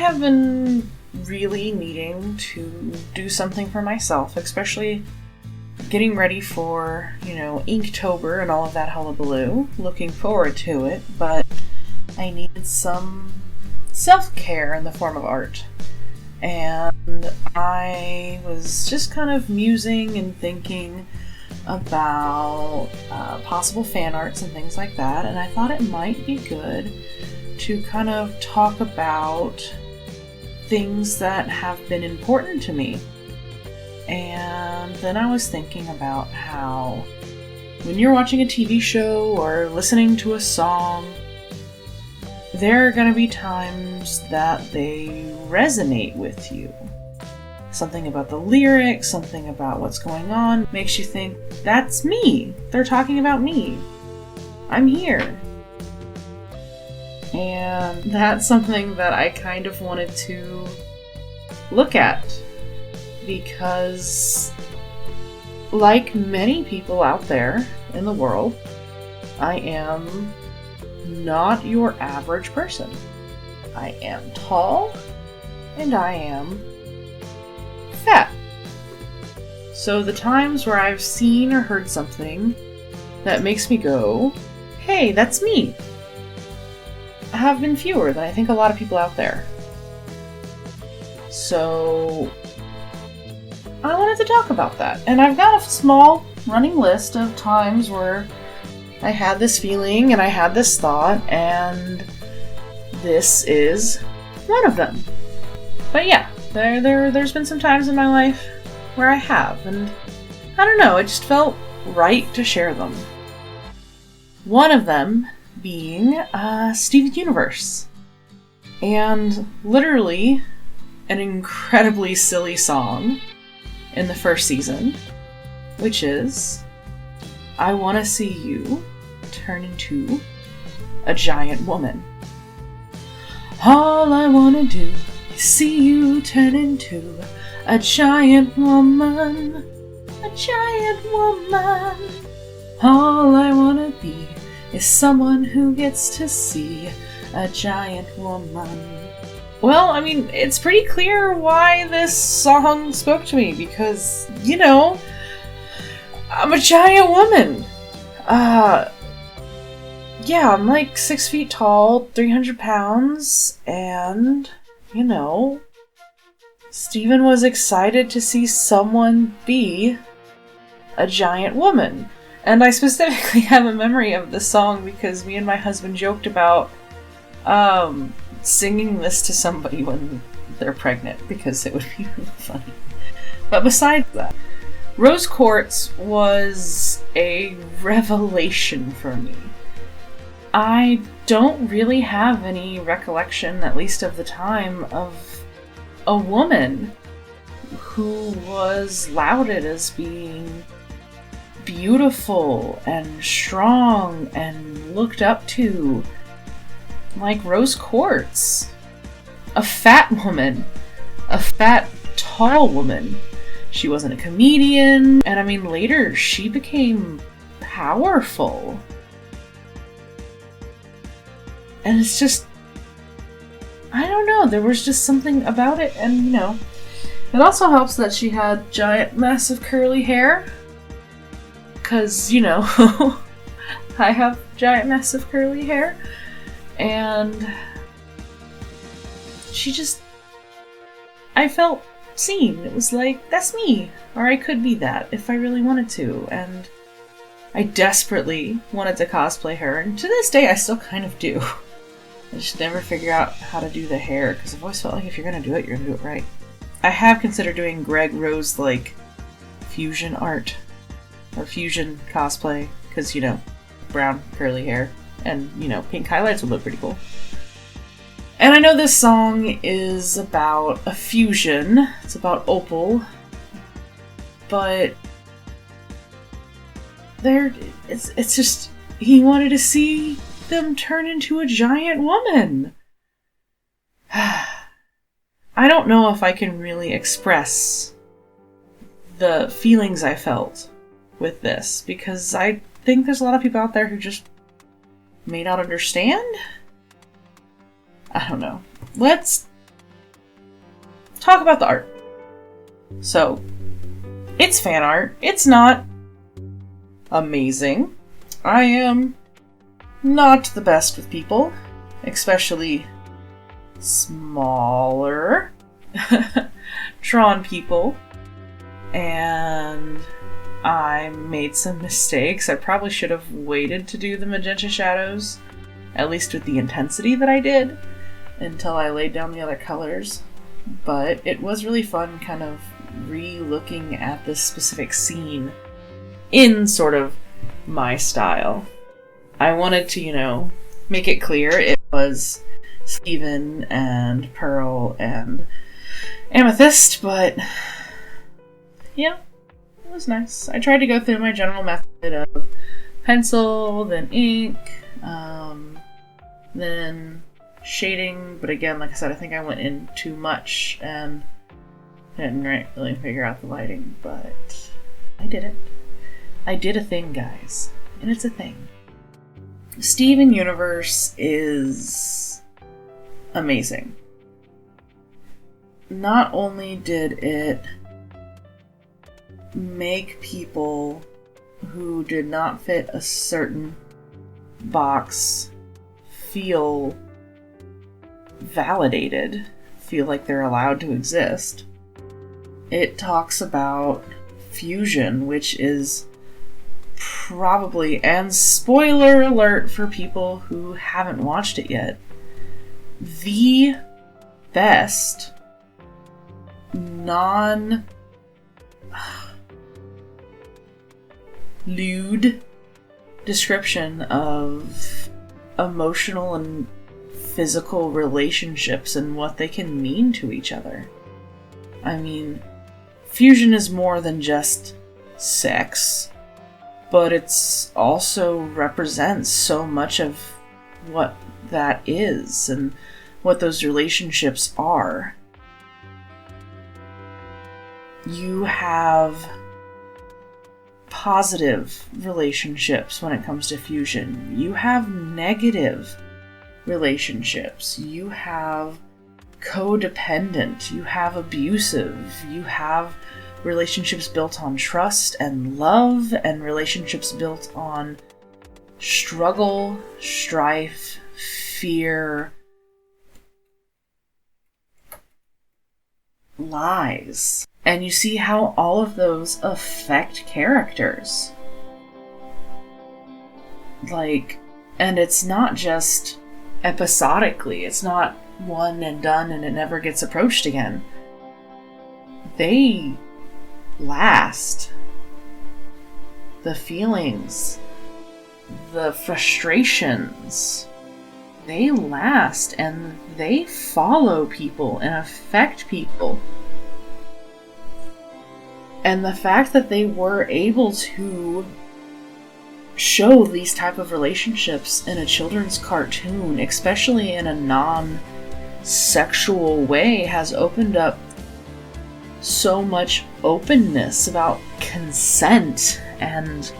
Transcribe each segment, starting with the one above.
have been really needing to do something for myself, especially getting ready for, Inktober and all of that hullabaloo. Looking forward to it, but I needed some self-care in the form of art. And I was just kind of musing and thinking about possible fan arts and things like that, and I thought it might be good to kind of talk about things that have been important to me. And then I was thinking about how when you're watching a TV show or listening to a song, there are going to be times that they resonate with you. Something about the lyrics, something about what's going on makes you think, that's me. They're talking about me. I'm here. And that's something that I kind of wanted to look at, because like many people out there in the world, I am not your average person. I am tall and I am fat. So the times where I've seen or heard something that makes me go, hey, that's me, have been fewer than I think a lot of people out there. So I wanted to talk about that. And I've got a small running list of times where I had this feeling and I had this thought, and this is one of them. But yeah, there's been some times in my life where I have, and I don't know, it just felt right to share them. One of them being Steven Universe. And literally an incredibly silly song in the first season, which is I Want to See You Turn Into a Giant Woman. All I want to do is see you turn into a giant woman. A giant woman. All I want to be is someone who gets to see a giant woman. Well, I mean, it's pretty clear why this song spoke to me, because, I'm a giant woman. Yeah, I'm like 6 feet tall, 300 pounds, and, Steven was excited to see someone be a giant woman. And I specifically have a memory of this song because me and my husband joked about singing this to somebody when they're pregnant, because it would be really funny. But besides that, Rose Quartz was a revelation for me. I don't really have any recollection, at least of the time, of a woman who was lauded as being beautiful and strong and looked up to, like Rose Quartz. A fat woman. A fat, tall woman. She wasn't a comedian, and I mean, later she became powerful. And it's just, I don't know, there was just something about it, and it also helps that she had giant, massive curly hair. Because, I have giant, massive curly hair. And I felt seen. It was like, that's me. Or I could be that if I really wanted to. And I desperately wanted to cosplay her. And to this day, I still kind of do. I just never figure out how to do the hair. Because I've always felt like if you're going to do it, you're going to do it right. I have considered doing Greg Rose, fusion art. Or fusion cosplay, because, brown curly hair and, pink highlights would look pretty cool. And I know this song is about a fusion. It's about Opal. But it's just, he wanted to see them turn into a giant woman. I don't know if I can really express the feelings I felt with this, because I think there's a lot of people out there who just may not understand. I don't know. Let's talk about the art. So, it's fan art. It's not amazing. I am not the best with people, especially smaller drawn people. And I made some mistakes. I probably should have waited to do the magenta shadows, at least with the intensity that I did, until I laid down the other colors. But it was really fun kind of re-looking at this specific scene in sort of my style. I wanted to, make it clear it was Steven and Pearl and Amethyst, but yeah, it was nice. I tried to go through my general method of pencil, then ink, then shading, but again, like I said, I think I went in too much and didn't really figure out the lighting, but I did it. I did a thing, guys, and it's a thing. Steven Universe is amazing. Not only did it make people who did not fit a certain box feel validated, feel like they're allowed to exist. It talks about fusion, which is probably, and spoiler alert for people who haven't watched it yet, the best non-lewd description of emotional and physical relationships and what they can mean to each other. I mean, fusion is more than just sex, but it's also represents so much of what that is and what those relationships are. You have positive relationships when it comes to fusion. You have negative relationships. You have codependent. You have abusive. You have relationships built on trust and love, and relationships built on struggle, strife, fear, lies. And you see how all of those affect characters. And it's not just episodically. It's not one and done and it never gets approached again. They last. The feelings, the frustrations, they last and they follow people and affect people. And the fact that they were able to show these type of relationships in a children's cartoon, especially in a non-sexual way, has opened up so much openness about consent and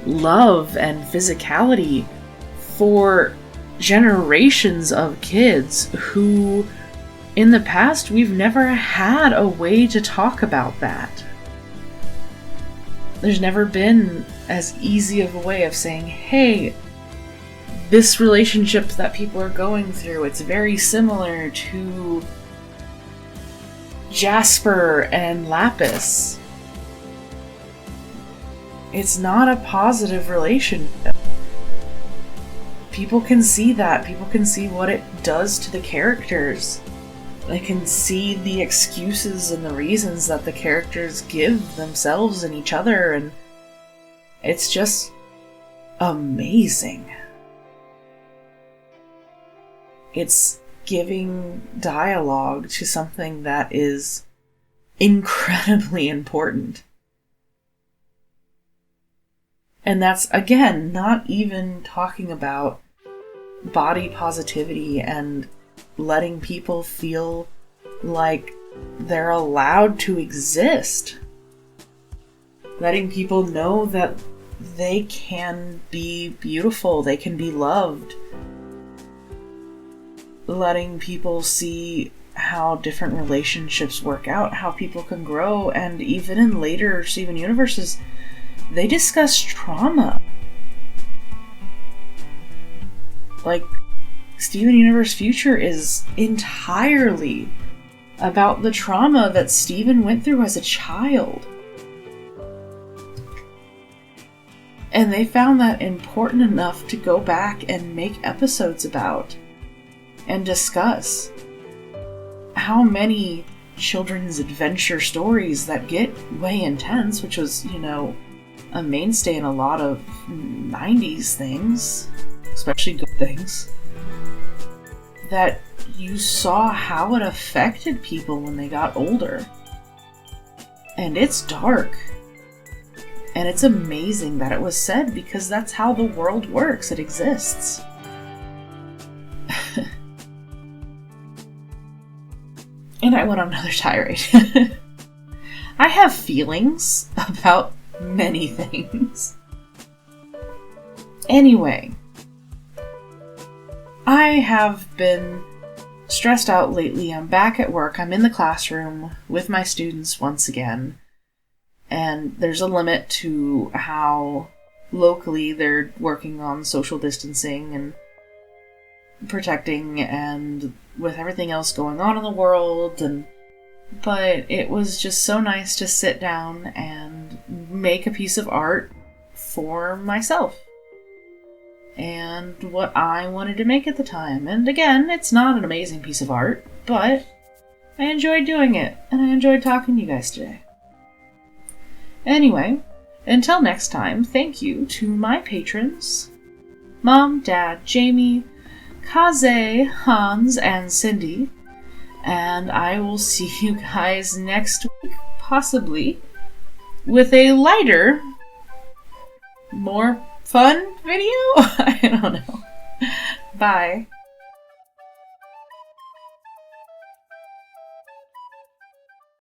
love and physicality for generations of kids who, in the past, we've never had a way to talk about that. There's never been as easy of a way of saying, hey, this relationship that people are going through, it's very similar to Jasper and Lapis. It's not a positive relationship. People can see that. People can see what it does to the characters. They can see the excuses and the reasons that the characters give themselves and each other, and it's just amazing. It's giving dialogue to something that is incredibly important. And that's, again, not even talking about body positivity and letting people feel like they're allowed to exist. Letting people know that they can be beautiful, they can be loved. Letting people see how different relationships work out, how people can grow, and even in later Steven Universes, they discuss trauma. Like, Steven Universe Future is entirely about the trauma that Steven went through as a child. And they found that important enough to go back and make episodes about and discuss how many children's adventure stories that get way intense, which was, a mainstay in a lot of 90s things, especially good things, that you saw how it affected people when they got older. And it's dark. And it's amazing that it was said, because that's how the world works. It exists. And I went on another tirade. I have feelings about many things. Anyway, I have been stressed out lately. I'm back at work. I'm in the classroom with my students once again. And there's a limit to how locally they're working on social distancing and protecting, and with everything else going on in the world. But it was just so nice to sit down and make a piece of art for myself and what I wanted to make at the time. And again, it's not an amazing piece of art, but I enjoyed doing it, and I enjoyed talking to you guys today. Anyway, until next time, thank you to my patrons, Mom, Dad, Jamie, Kaze, Hans, and Cindy, and I will see you guys next week, possibly, with a lighter, more fun video? I don't know. Bye.